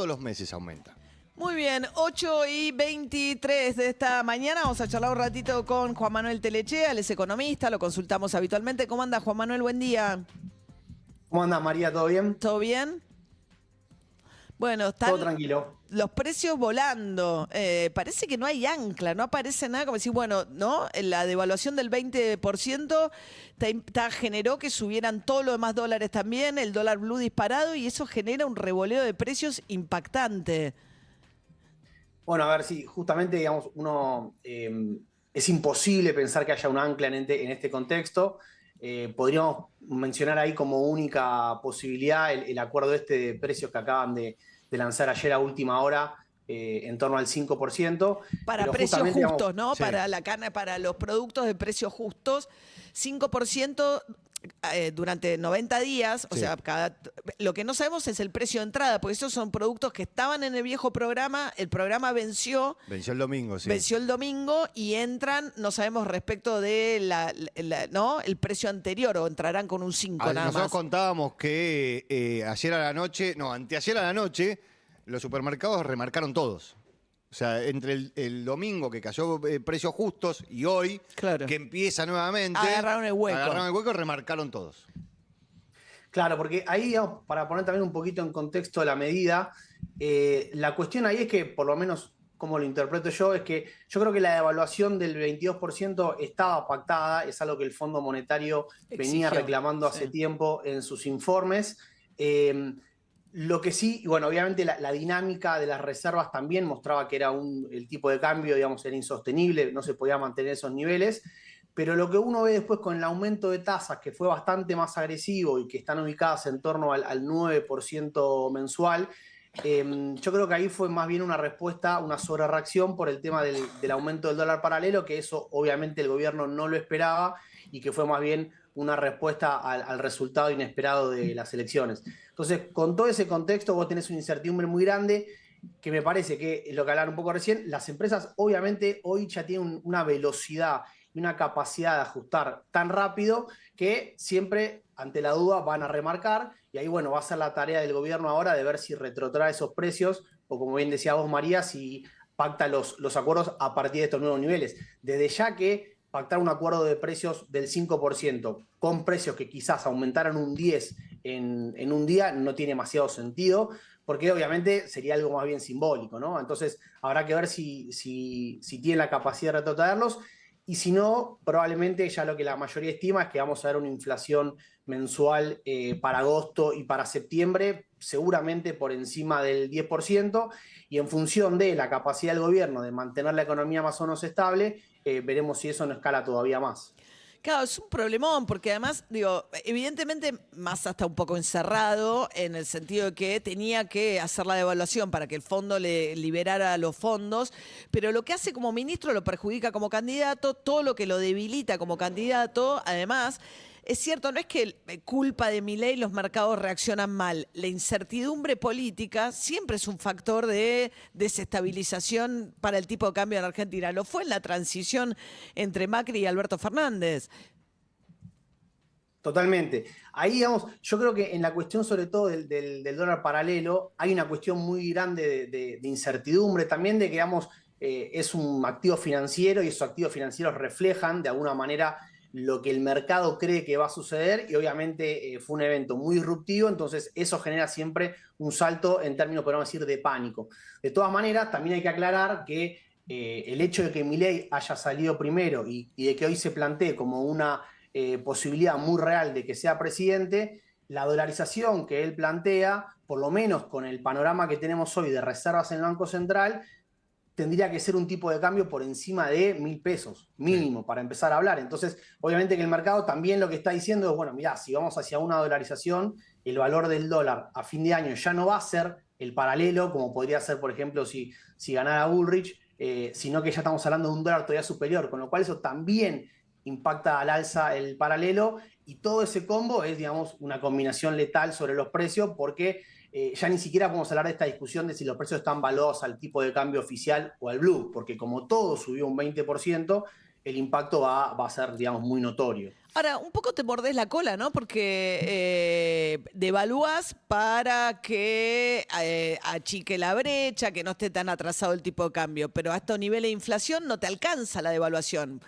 todos los meses aumenta. Muy bien, 8:23 de esta mañana. Vamos a charlar un ratito con Juan Manuel Telechea, él es economista, lo consultamos habitualmente. ¿Cómo anda, Juan Manuel? Buen día. ¿Cómo anda, María? ¿Todo bien? ¿Todo bien? Bueno, están Todo tranquilo. los precios volando. Parece que no hay ancla, no aparece nada como decir, bueno, ¿no? La devaluación del 20% generó que subieran todos los demás dólares también, el dólar blue disparado, y eso genera un revoleo de precios impactante. Bueno, a ver si justamente, digamos, es imposible pensar que haya un ancla en este contexto. Podríamos mencionar ahí como única posibilidad el acuerdo de precios que acaban de lanzar ayer a última hora, en torno al 5%. Para pero precios justos, digamos, ¿no? sí. Para la carne, para los productos de precios justos, 5% durante 90 días, o Sí. sea, lo que no sabemos es el precio de entrada, porque esos son productos que estaban en el viejo programa, el programa venció Venció el domingo, sí. venció el domingo y entran, no sabemos respecto de ¿no? el precio anterior, o entrarán con un 5 nada Nosotros más. contábamos que ayer a la noche, no, anteayer a la noche, los supermercados remarcaron todos. O sea, entre el domingo que cayó precios justos y hoy, Claro. que empieza nuevamente. Agarraron el hueco. Agarraron el hueco y remarcaron todos. Claro, porque ahí, digamos, para poner también un poquito en contexto la medida, la cuestión ahí es que, por lo menos como lo interpreto yo, es que yo creo que la devaluación del 22% estaba pactada, es algo que el Fondo Monetario venía Exigió, reclamando hace sí. tiempo en sus informes. Lo que sí, y bueno, obviamente la dinámica de las reservas también mostraba que era el tipo de cambio, digamos, era insostenible, no se podía mantener esos niveles. Pero lo que uno ve después con el aumento de tasas, que fue bastante más agresivo y que están ubicadas en torno al 9% mensual, yo creo que ahí fue más bien una respuesta, una sobrereacción por el tema del aumento del dólar paralelo, que eso obviamente el gobierno no lo esperaba y que fue más bien una respuesta al resultado inesperado de las elecciones. Entonces, con todo ese contexto, vos tenés una incertidumbre muy grande, que me parece que, lo que hablaron un poco recién, las empresas obviamente hoy ya tienen una velocidad y una capacidad de ajustar tan rápido que siempre, ante la duda, van a remarcar, y ahí, bueno, va a ser la tarea del gobierno ahora de ver si retrotrae esos precios, o como bien decía vos, María, si pacta los acuerdos a partir de estos nuevos niveles. Desde ya que pactar un acuerdo de precios del 5% con precios que quizás aumentaran un 10 en un día no tiene demasiado sentido, porque obviamente sería algo más bien simbólico, ¿no? Entonces habrá que ver si tiene la capacidad de retrotraerlos, y si no, probablemente ya lo que la mayoría estima es que vamos a ver una inflación mensual para agosto y para septiembre, seguramente por encima del 10%, y en función de la capacidad del gobierno de mantener la economía más o menos estable, veremos si eso no escala todavía más. Claro, es un problemón, porque además, digo, evidentemente Massa está un poco encerrado en el sentido de que tenía que hacer la devaluación para que el fondo le liberara los fondos, pero lo que hace como ministro lo perjudica como candidato, todo lo que lo debilita como candidato, además. Es cierto, no es que culpa de Milei los mercados reaccionan mal. La incertidumbre política siempre es un factor de desestabilización para el tipo de cambio en Argentina. Lo fue en la transición entre Macri y Alberto Fernández. Totalmente. Ahí, digamos, yo creo que en la cuestión sobre todo del dólar paralelo hay una cuestión muy grande de incertidumbre también, de que, digamos, es un activo financiero y esos activos financieros reflejan de alguna manera lo que el mercado cree que va a suceder, y obviamente fue un evento muy disruptivo, entonces eso genera siempre un salto en términos, podemos decir, de pánico. De todas maneras, también hay que aclarar que el hecho de que Milei haya salido primero y de que hoy se plantee como una posibilidad muy real de que sea presidente, la dolarización que él plantea, por lo menos con el panorama que tenemos hoy de reservas en el Banco Central, tendría que ser un tipo de cambio por encima de 1.000 pesos, mínimo, sí, para empezar a hablar. Entonces, obviamente que el mercado también lo que está diciendo es, bueno, mirá, si vamos hacia una dolarización, el valor del dólar a fin de año ya no va a ser el paralelo, como podría ser, por ejemplo, si ganara Bullrich, sino que ya estamos hablando de un dólar todavía superior, con lo cual eso también impacta al alza el paralelo, y todo ese combo es, digamos, una combinación letal sobre los precios, porque ya ni siquiera podemos hablar de esta discusión de si los precios están valuados al tipo de cambio oficial o al blue, porque como todo subió un 20%, el impacto va a ser, digamos, muy notorio. Ahora, un poco te mordés la cola, ¿no? Porque devalúas para que achique la brecha, que no esté tan atrasado el tipo de cambio, pero a estos niveles de inflación no te alcanza la devaluación.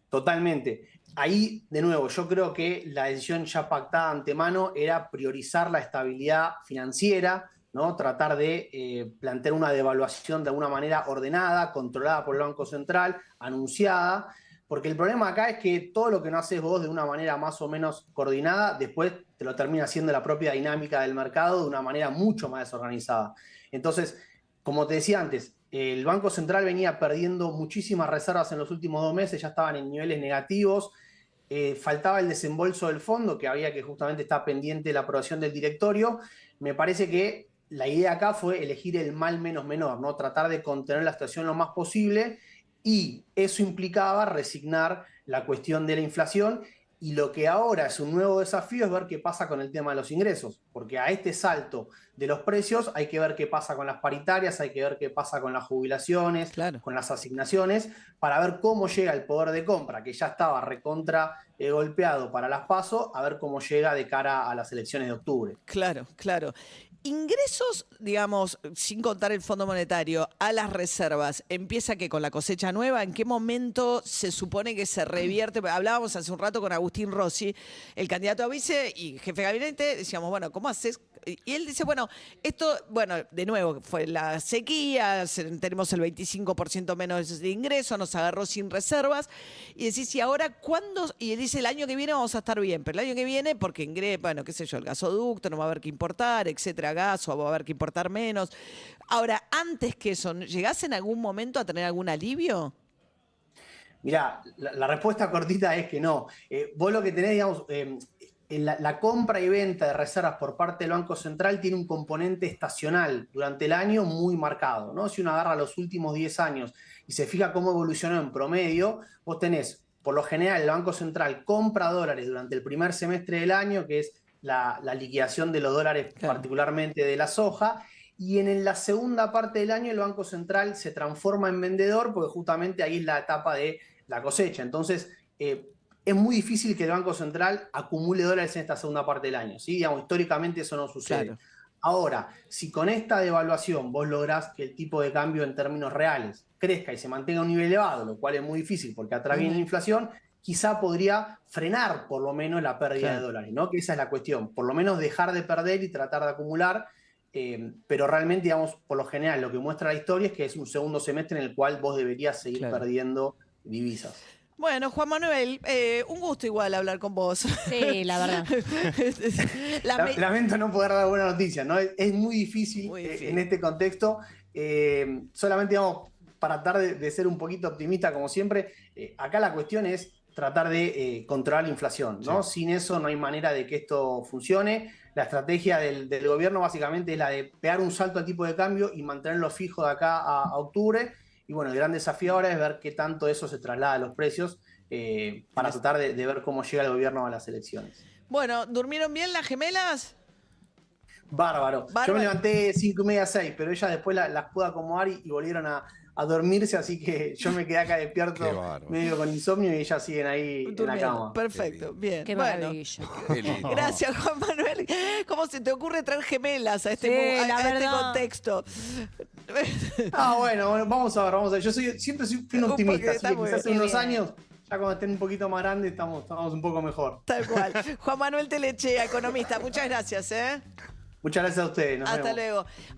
Totalmente. Ahí, de nuevo, yo creo que la decisión ya pactada antemano era priorizar la estabilidad financiera, ¿no? Tratar de plantear una devaluación de alguna manera ordenada, controlada por el Banco Central, anunciada, porque el problema acá es que todo lo que no haces vos de una manera más o menos coordinada, después te lo termina haciendo la propia dinámica del mercado de una manera mucho más desorganizada. Entonces, como te decía antes, el Banco Central venía perdiendo muchísimas reservas en los últimos 2 meses, ya estaban en niveles negativos. Faltaba el desembolso del fondo, que había que justamente estar pendiente de la aprobación del directorio. Me parece que la idea acá fue elegir el mal menos menor, ¿no? Tratar de contener la situación lo más posible, y eso implicaba resignar la cuestión de la inflación. Y lo que ahora es un nuevo desafío es ver qué pasa con el tema de los ingresos, porque a este salto de los precios hay que ver qué pasa con las paritarias, hay que ver qué pasa con las jubilaciones, Claro. con las asignaciones, para ver cómo llega el poder de compra, que ya estaba recontra golpeado para las PASO, a ver cómo llega de cara a las elecciones de octubre. Claro, claro. Ingresos, digamos, sin contar el Fondo Monetario, a las reservas, ¿empieza que con la cosecha nueva? ¿En qué momento se supone que se revierte? Hablábamos hace un rato con Agustín Rossi, el candidato a vice y jefe de gabinete, decíamos, bueno, ¿cómo haces? Y él dice, bueno, esto, bueno, de nuevo, fue la sequía, tenemos el 25% menos de ingresos, nos agarró sin reservas, y decís, ¿y ahora cuándo? Y él dice, el año que viene vamos a estar bien, pero el año que viene, porque bueno, qué sé yo, el gasoducto no va a haber que importar, etcétera, gas, o va a haber que importar menos. Ahora, antes que eso, ¿llegás en algún momento a tener algún alivio? Mirá, la respuesta cortita es que no. Vos lo que tenés, digamos, la compra y venta de reservas por parte del Banco Central tiene un componente estacional durante el año muy marcado, ¿no? Si uno agarra los últimos 10 años y se fija cómo evolucionó en promedio, vos tenés, por lo general, el Banco Central compra dólares durante el primer semestre del año, que es la liquidación de los dólares, Claro. particularmente de la soja, y en la segunda parte del año el Banco Central se transforma en vendedor, porque justamente ahí es la etapa de la cosecha. Entonces, es muy difícil que el Banco Central acumule dólares en esta segunda parte del año, ¿sí? Digamos, históricamente eso no sucede. Claro. Ahora, si con esta devaluación vos lográs que el tipo de cambio en términos reales crezca y se mantenga a un nivel elevado, lo cual es muy difícil porque atraviesa la inflación, quizá podría frenar por lo menos la pérdida de dólares, ¿no? Que esa es la cuestión. Por lo menos dejar de perder y tratar de acumular. Pero realmente, digamos, por lo general, lo que muestra la historia es que es un segundo semestre en el cual vos deberías seguir perdiendo divisas. Bueno, Juan Manuel, un gusto igual hablar con vos. Sí, la verdad. Lamento no poder dar buena noticia, ¿no? Es muy difícil, en este contexto. Solamente, digamos, para tratar de ser un poquito optimista, como siempre, acá la cuestión es tratar de controlar la inflación, ¿no? Sí. Sin eso no hay manera de que esto funcione. La estrategia del gobierno básicamente es la de pegar un salto al tipo de cambio y mantenerlo fijo de acá a octubre. Y bueno, el gran desafío ahora es ver qué tanto eso se traslada a los precios para tratar de ver cómo llega el gobierno a las elecciones. Bueno, ¿durmieron bien las gemelas? Bárbaro. Yo me levanté 5:30, 6, pero ellas después las pude acomodar y volvieron a dormirse, así que yo me quedé acá despierto medio con insomnio y ellas siguen ahí durmiendo en la cama. Perfecto, bien. Qué maravilla. Bueno, gracias, Juan Manuel. ¿Cómo se te ocurre traer gemelas a este, Sí, a este contexto? Bueno, vamos a ver. Yo siempre fui un optimista, así que quizás en unos años, ya cuando estén un poquito más grandes, estamos un poco mejor. Tal cual. Juan Manuel Telechea, economista, muchas gracias. Muchas gracias a ustedes. Nos Hasta vemos. luego.